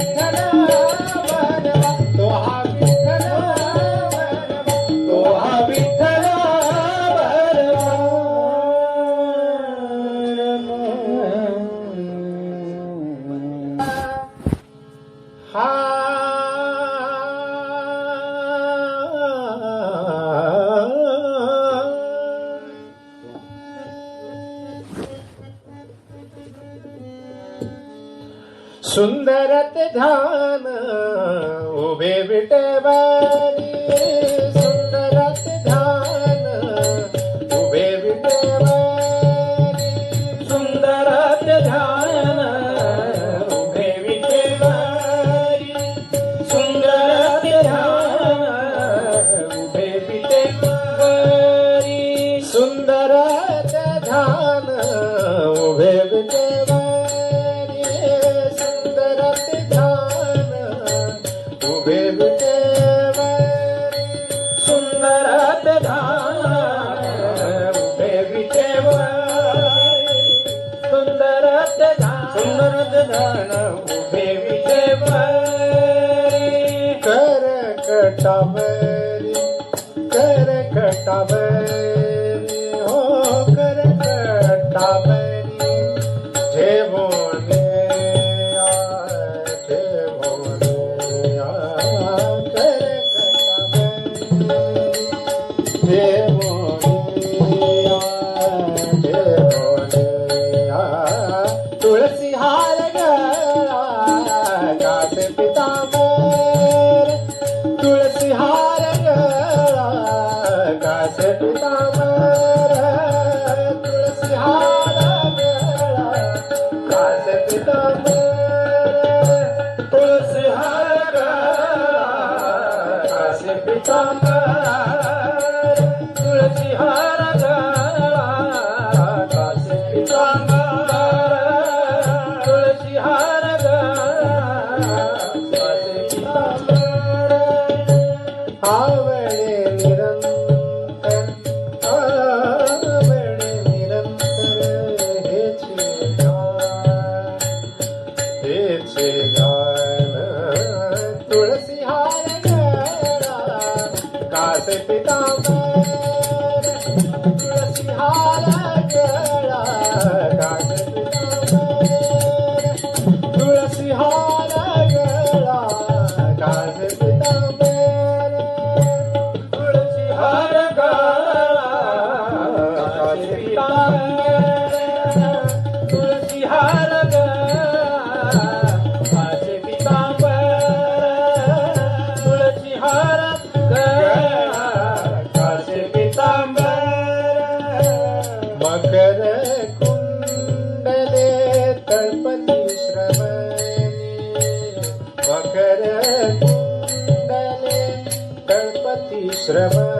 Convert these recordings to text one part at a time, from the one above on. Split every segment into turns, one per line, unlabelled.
विठ्ठल वरवा, तो हा विठ्ठल वरवा, तो हा विठ्ठल वरवा. सुंदरत ध्यान उभे विटेवरी, सुंदरत ध्यान उभे विटेवरी, सुंदरत ध्यान उभे विटेवरी, सुंदरत ध्यान उभे विटेवरी, सुंदरत ध्यान उभे विटेवरी, सुंदरत ध्यान उभे विटेवरी, सुंदरत ध्यान उभे विटेवरी. करकटावरी, करकटावरी, हो करकटावरी, जेवोने तुळसी हार गळा कासे पितांबर, तुळसी हार गळा कासे पितांबर, तुळसी हार गळा कासे पितांबर, तुळसी हार गळा कासे पितांबर, तुळसी हार गळा कासे पितांबर, तुळसी हार गळा कासे पितांबर. आवळे निरंतर, आवळे निरंतर हेचे गान, तुळसी हार गळा कासे पितांबर, तुळसी हार गळा कासे पितांबर, तुळसी हार गळा कासे पितांबर, तुळसी हार गळा कासे पितांबर, तुळसी हार गळा कासे पितांबर, तुळसी हार गळा कासे पितांबर. मकर कुंडले तळपती श्रवणी, मकर कुंडले तळपती श्रवणी,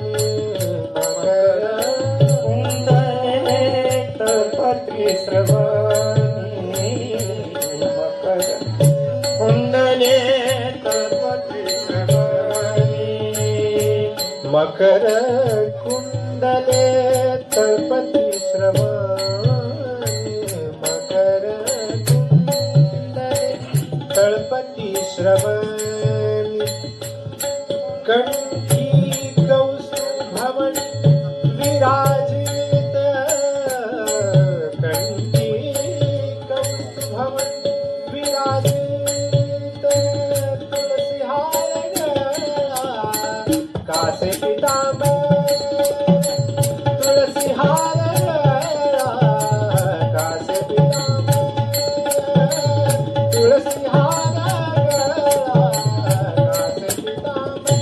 मकर कुंडले तळपती श्रवणी, मकर कुंडले तळपती श्रवणी, मकर कुंडले तळपती श्रवणी, मकर कुंडले तळपती श्रवणी. कंठी कौस्तुभमणि विराजित, कंठी कौस्तुभमणि विराजित, तुळसी हार गळा कासे पितांबर, तुळसी हार गळा कासे पितांबर, तुळसी हार गळा कासे पितांबर.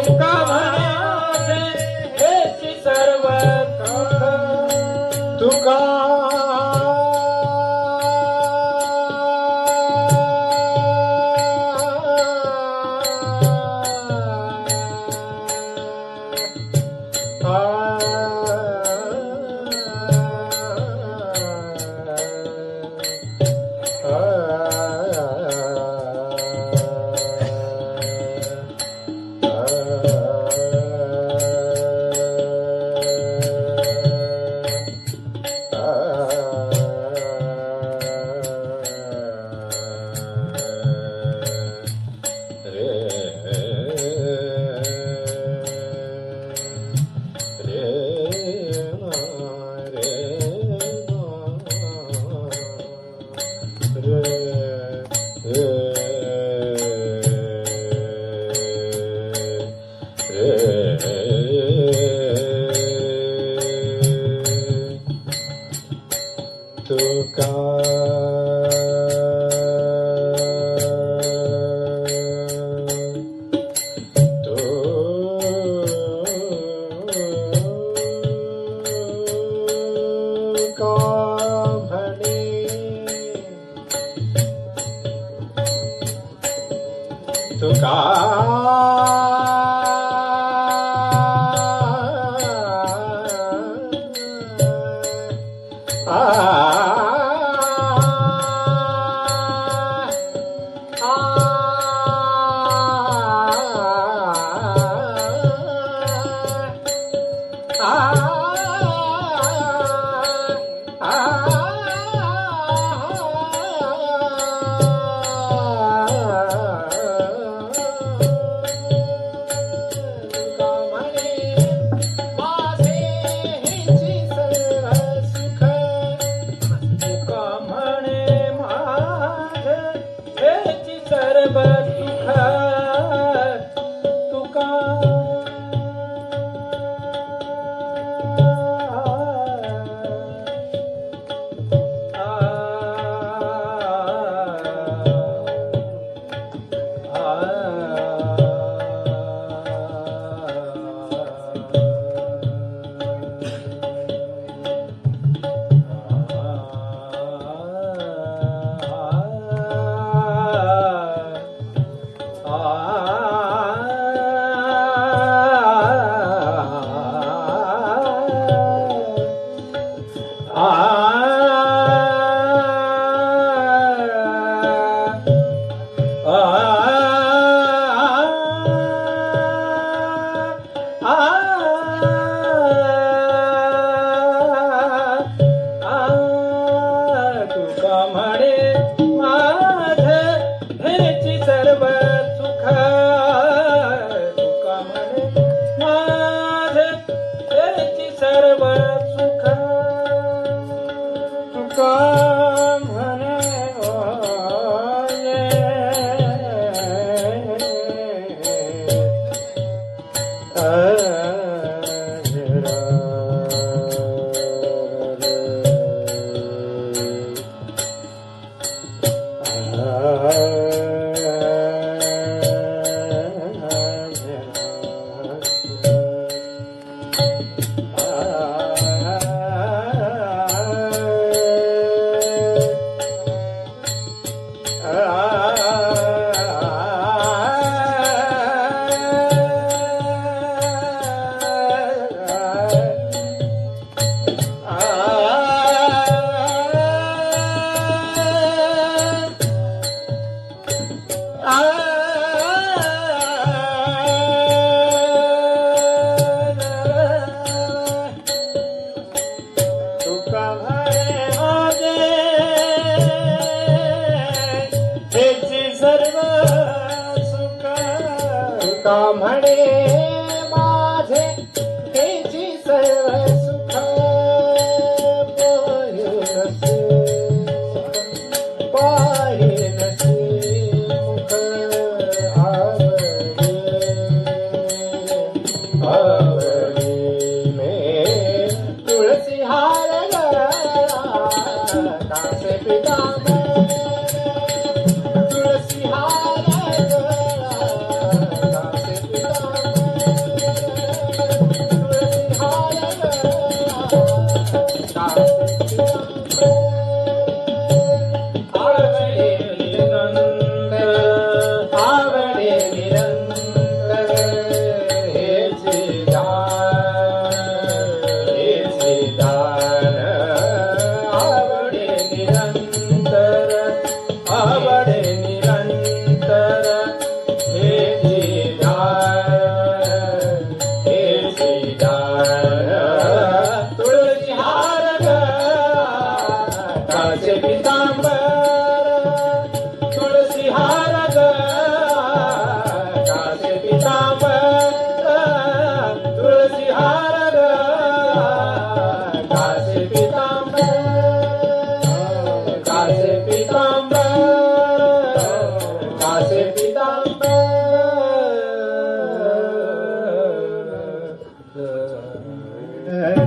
तुका माझे हेची सर्व सुख
तुका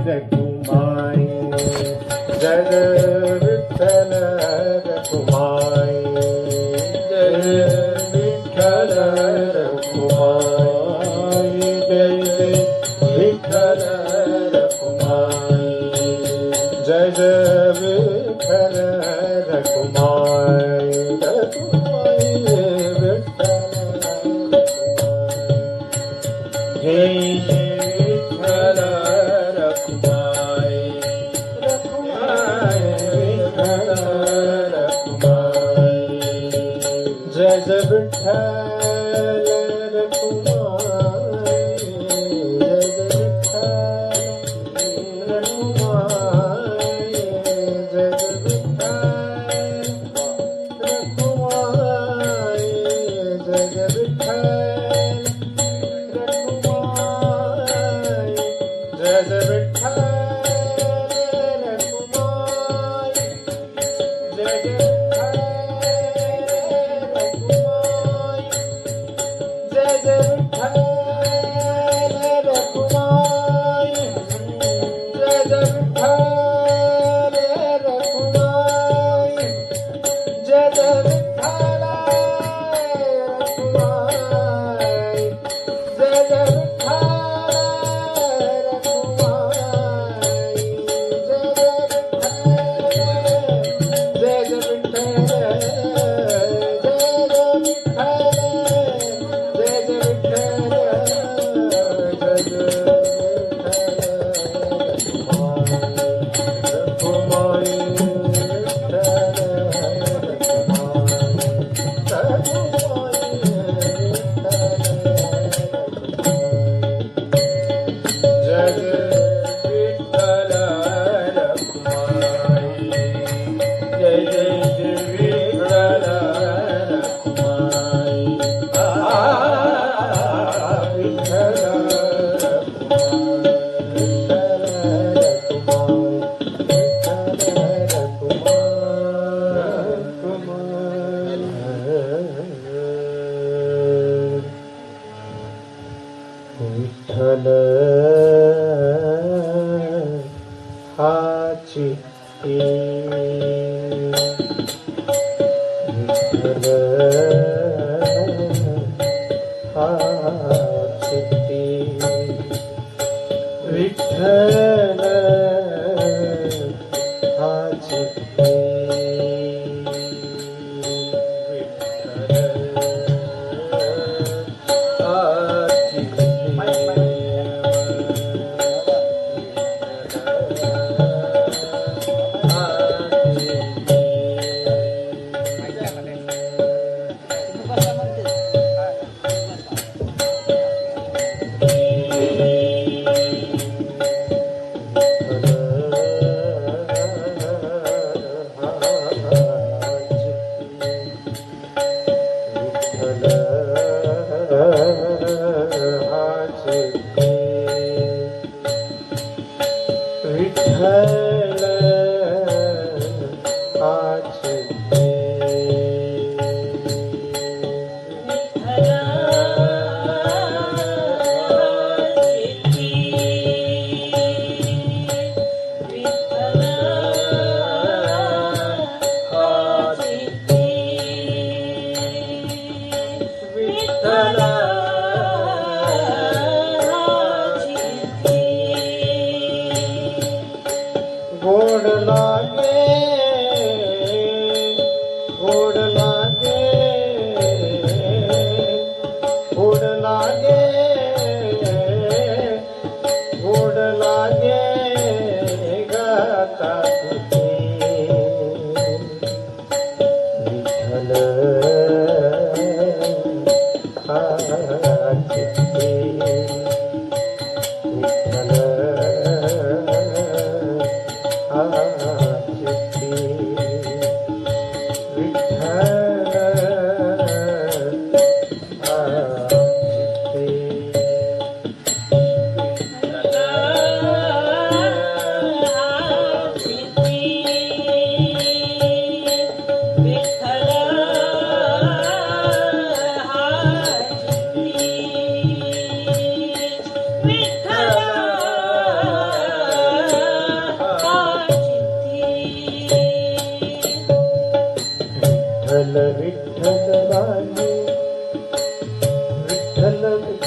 रखुमाई जय विठ्ठल रखुमाई जय विठ्ठल रखुमाई जय विठ्ठल रखुमाई जय विठ्ठल रखुमाई रखुमाई विठ्ठल जय विठ्ठल रखुमाई रखुमाई विठ्ठल रखुमाई जय विठ्ठल रखुमाई जय विठ्ठल रखुमाई जय विठ्ठल रखुमाई जय विठ्ठल जय विठ्ठल रखुमाई जय विठ्ठल रखुमाई जय विठ्ठल रखुमाई जय विठ्ठल रखुमाई जय विठ्ठल रखुमाई जय विठ्ठल हाची विठ्ठल हाची विठ्ठल हाची गोड लागे गोड लागे गोड लागे गोड लागे गाता तुझे विठ्ठल हाची विठ्ठल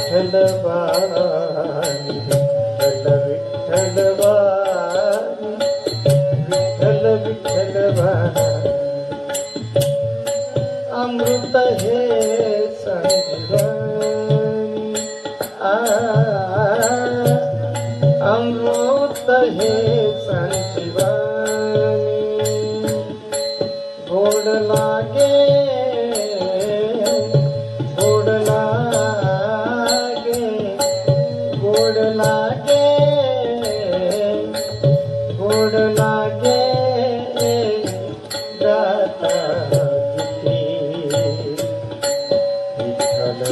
विठ्ठल वाणी विठ्ठल वाणी विठ्ठल विठ्ठल वाणी अमृत हे संजीवनी अमृत हे संजीवनी गोड लागे गोड लागे गोड लागे गोड लागे गाता किती विठ्ठल